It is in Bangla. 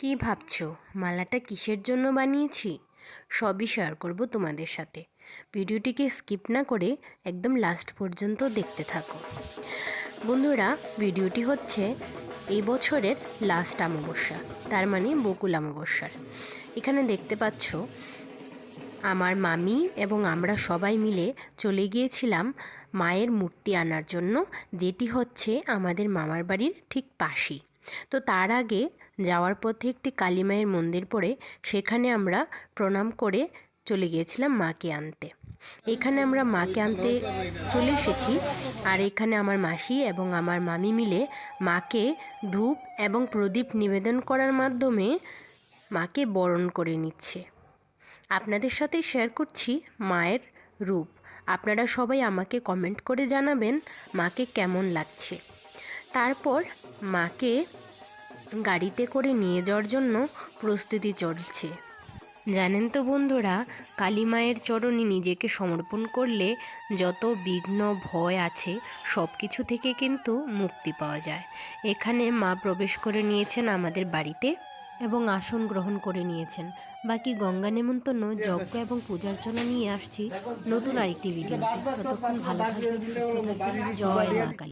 কি ভাবছো মালাটা কিসের জন্য বানিয়েছি? সবই শেয়ার করব তোমাদের সাথে। ভিডিওটিকে স্কিপ না করে একদম লাস্ট পর্যন্ত দেখতে থাকো। বন্ধুরা, ভিডিওটি হচ্ছে এই বছরের লাস্ট অমাবস্যা, তার মানে বকুল অমাবস্যার। এখানে দেখতে পাচ্ছ আমার মামি এবং আমরা সবাই মিলে চলে গিয়েছিলাম মায়ের মূর্তি আনার জন্য, যেটি হচ্ছে আমাদের মামার বাড়ির ঠিক পাশেই। তো তার আগে যাওয়ার পথে একটি কালী মায়ের মন্দির পড়ে সেখানে আমরা প্রণাম করে চলে গিয়েছিলাম মাকে আনতে। এখানে আমরা মাকে আনতে চলে এসেছি, আর এখানে আমার মাসি এবং আমার মামি মিলে মাকে ধূপ এবং প্রদীপ নিবেদন করার মাধ্যমে মাকে বরণ করে নিচ্ছে। আপনাদের সাথে শেয়ার করছি মায়ের রূপ। আপনারা সবাই আমাকে কমেন্ট করে জানাবেন মাকে কেমন লাগছে। তারপর মাকে গাড়িতে করে নিয়ে যাওয়ার জন্য প্রস্তুতি চলছে। জানেন তো বন্ধুরা, কালী মায়ের চরণে নিজেকে সমর্পণ করলে যত বিঘ্ন ভয় আছে সব কিছু থেকে কিন্তু মুক্তি পাওয়া যায়। এখানে মা প্রবেশ করে নিয়েছেন আমাদের বাড়িতে এবং আসন গ্রহণ করে নিয়েছেন। বাকি গঙ্গা নেমন্তন্ন, যজ্ঞ এবং পূজার্চনা নিয়ে আসছি নতুন আরেকটি ভিডিওতে। ততক্ষণ ভালো থাকবেন, সুস্থ থাকবেন। জয় মা কালী।